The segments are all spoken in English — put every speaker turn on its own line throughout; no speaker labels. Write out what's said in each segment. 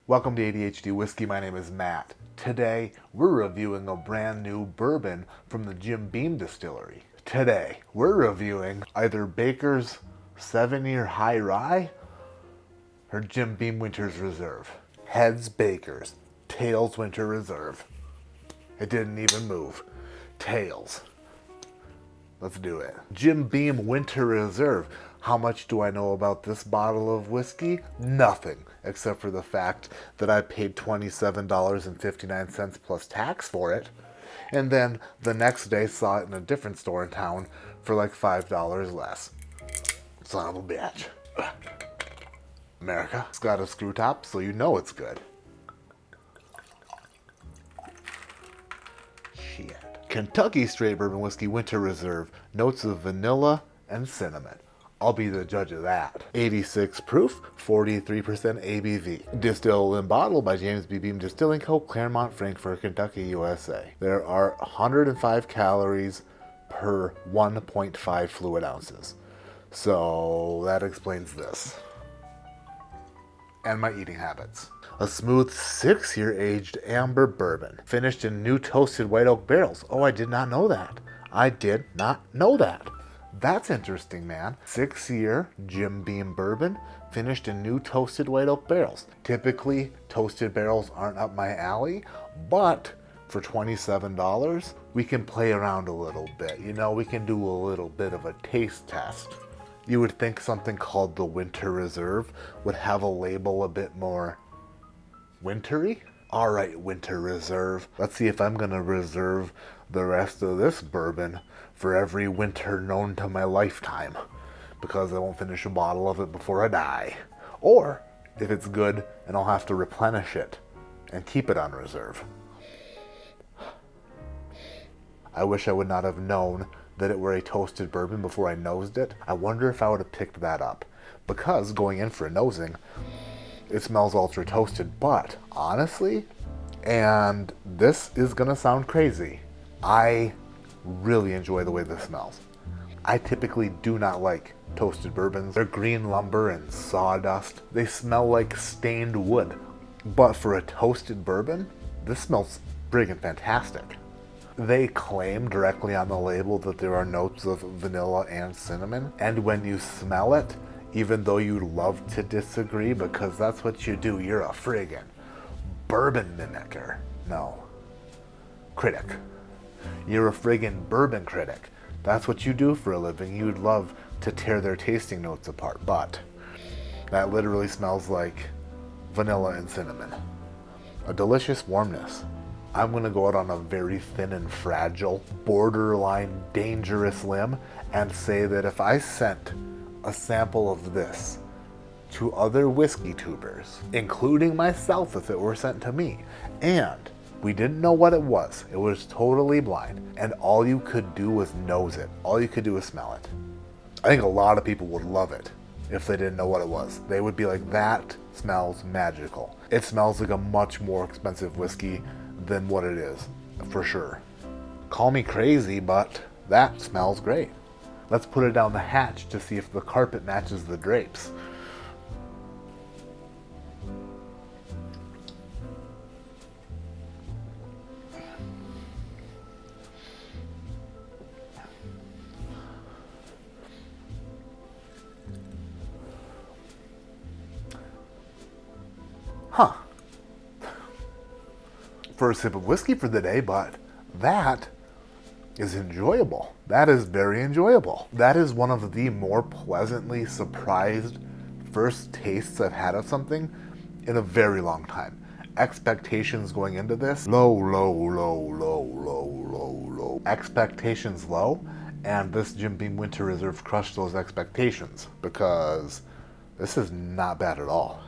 Welcome to ADHD Whiskey. My name is Matt. Today, we're reviewing a brand new bourbon from the Jim Beam Distillery. Today, we're reviewing either Baker's 7-Year High Rye or Jim Beam Winter's Reserve. Heads Baker's, tails Winter Reserve. It didn't even move. Tails. Let's do it. Jim Beam Winter Reserve. How much do I know about this bottle of whiskey? Nothing, except for the fact that I paid $27.59 plus tax for it, and then the next day saw it in a different store in town for like $5 less. Son of a bitch. America. It's got a screw top, so you know it's good. Shit. Kentucky Straight Bourbon Whiskey Winter Reserve. Notes of vanilla and cinnamon. I'll be the judge of that. 86 proof, 43% ABV. Distilled and bottled by James B. Beam Distilling Co., Claremont, Frankfort, Kentucky, USA. There are 105 calories per 1.5 fluid ounces. So that explains this. And my eating habits. A smooth 6-year aged amber bourbon, finished in new toasted white oak barrels. Oh, I did not know that. I did not know that. That's interesting, man. 6-year Jim Beam bourbon, finished in new toasted white oak barrels. Typically, toasted barrels aren't up my alley, but for $27, we can play around a little bit. You know, we can do a little bit of a taste test. You would think something called the Winter Reserve would have a label a bit more wintry. All right, Winter Reserve. Let's see if I'm gonna reserve the rest of this bourbon for every winter known to my lifetime, because I won't finish a bottle of it before I die. Or if it's good and I'll have to replenish it and keep it on reserve. I wish I would not have known that it were a toasted bourbon before I nosed it. I wonder if I would have picked that up, because going in for a nosing, it smells ultra toasted, but honestly, and this is gonna sound crazy, I really enjoy the way this smells. I typically do not like toasted bourbons. They're green lumber and sawdust. They smell like stained wood. But for a toasted bourbon, this smells friggin' fantastic. They claim directly on the label that there are notes of vanilla and cinnamon, and when you smell it, even though you love to disagree, because that's what you do, you're a friggin' bourbon mimicker. No. Critic. You're a friggin' bourbon critic. That's what you do for a living. You'd love to tear their tasting notes apart, but that literally smells like vanilla and cinnamon. A delicious warmness. I'm gonna go out on a very thin and fragile, borderline dangerous limb and say that if I sent a sample of this to other whiskey tubers, including myself if it were sent to me, and we didn't know what it was totally blind, and all you could do was nose it, all you could do was smell it, I think a lot of people would love it if they didn't know what it was. They would be like, that smells magical. It smells like a much more expensive whiskey than what it is, for sure. Call me crazy, but that smells great. Let's put it down the hatch to see if the carpet matches the drapes. Huh. For a sip of whiskey for the day, but that is enjoyable. That is very enjoyable. That is one of the more pleasantly surprised first tastes I've had of something in a very long time. Expectations going into this, low. Expectations low, and this Jim Beam Winter Reserve crushed those expectations, because this is not bad at all.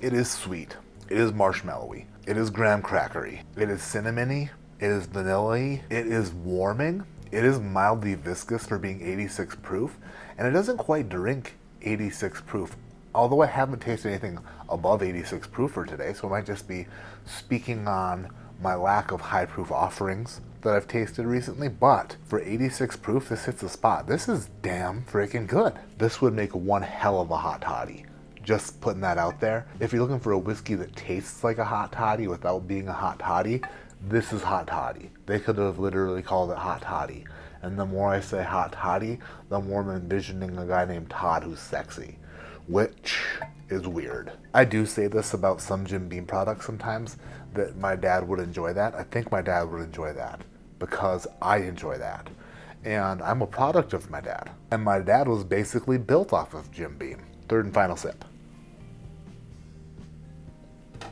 It is sweet. It is marshmallowy. It is graham crackery. It is cinnamony. It is vanilla-y. It is warming. It is mildly viscous for being 86 proof, and it doesn't quite drink 86 proof. Although I haven't tasted anything above 86 proof for today, so I might just be speaking on my lack of high proof offerings that I've tasted recently, but for 86 proof, this hits the spot. This is damn freaking good. This would make one hell of a hot toddy. Just putting that out there. If you're looking for a whiskey that tastes like a hot toddy without being a hot toddy, this is hot toddy. They could have literally called it hot toddy. And the more I say hot toddy, the more I'm envisioning a guy named Todd who's sexy, which is weird. I do say this about some Jim Beam products sometimes, that my dad would enjoy that. I think my dad would enjoy that because I enjoy that. And I'm a product of my dad. And my dad was basically built off of Jim Beam. Third and final sip.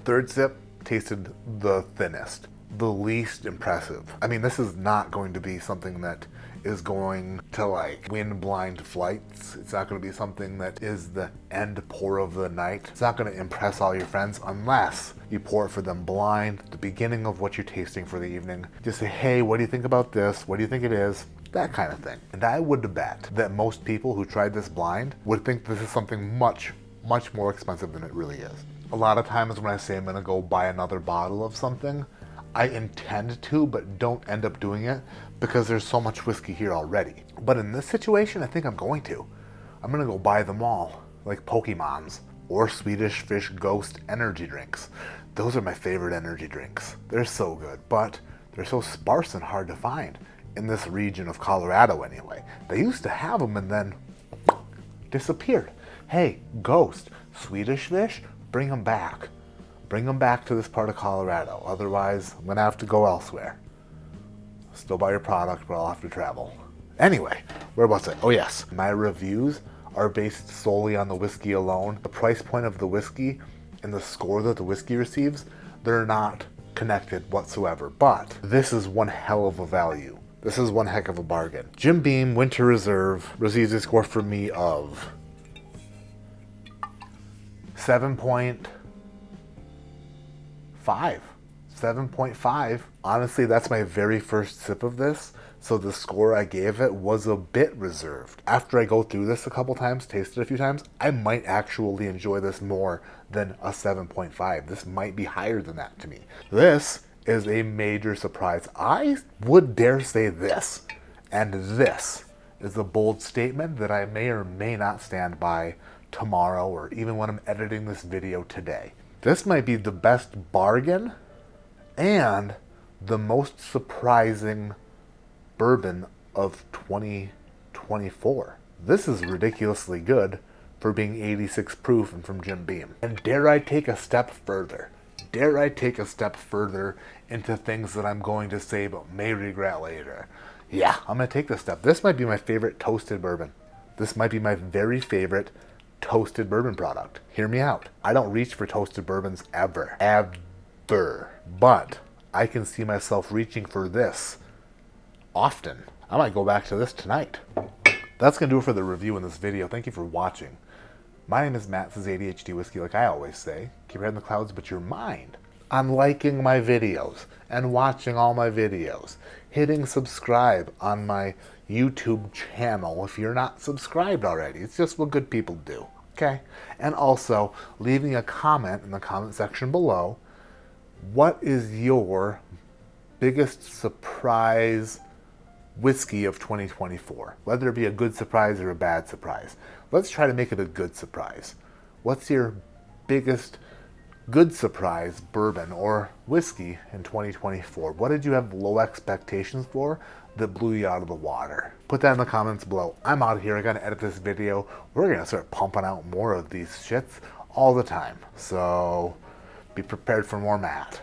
Third sip tasted the thinnest, the least impressive. I mean, this is not going to be something that is going to like win blind flights. It's not going to be something that is the end pour of the night. It's not going to impress all your friends unless you pour it for them blind at the beginning of what you're tasting for the evening. Just say, hey, what do you think about this? What do you think it is? That kind of thing. And I would bet that most people who tried this blind would think this is something much, much more expensive than it really is. A lot of times when I say I'm gonna go buy another bottle of something, I intend to, but don't end up doing it because there's so much whiskey here already. But in this situation, I think I'm going to. I'm gonna go buy them all, like Pokemons or Swedish Fish Ghost energy drinks. Those are my favorite energy drinks. They're so good, but they're so sparse and hard to find in this region of Colorado anyway. They used to have them and then disappeared. Hey, Ghost, Swedish Fish, bring them back. Bring them back to this part of Colorado. Otherwise, I'm gonna have to go elsewhere. Still buy your product, but I'll have to travel. Anyway, where was I? Oh yes, my reviews are based solely on the whiskey alone. The price point of the whiskey and the score that the whiskey receives, they're not connected whatsoever. But this is one hell of a value. This is one heck of a bargain. Jim Beam Winter Reserve receives a score from me of 7.5. 7.5. Honestly, that's my very first sip of this, so the score I gave it was a bit reserved. After I go through this a couple times, taste it a few times, I might actually enjoy this more than a 7.5. This might be higher than that to me. This is a major surprise. I would dare say this, and this is a bold statement that I may or may not stand by tomorrow or even when I'm editing this video today. This might be the best bargain and the most surprising bourbon of 2024. This is ridiculously good for being 86 proof and from Jim Beam. And dare I take a step further? Dare I take a step further into things that I'm going to say but may regret later? Yeah, I'm going to take this step. This might be my favorite toasted bourbon. This might be my very favorite toasted bourbon product. Hear me out. I don't reach for toasted bourbons ever. But I can see myself reaching for this often. I might go back to this tonight. That's going to do it for the review in this video. Thank you for watching. My name is Matt. This is ADHD Whiskey, like I always say. Keep your head in the clouds, but your mind on liking my videos and watching all my videos. Hitting subscribe on my YouTube channel if you're not subscribed already. It's just what good people do, okay? And also leaving a comment in the comment section below. What is your biggest surprise whiskey of 2024? Whether it be a good surprise or a bad surprise. Let's try to make it a good surprise. What's your biggest good surprise bourbon or whiskey in 2024? What did you have low expectations for that blew you out of the water? Put that in the comments below. I'm out of here. I gotta edit this video. We're gonna start pumping out more of these shits all the time. So be prepared for more Matt.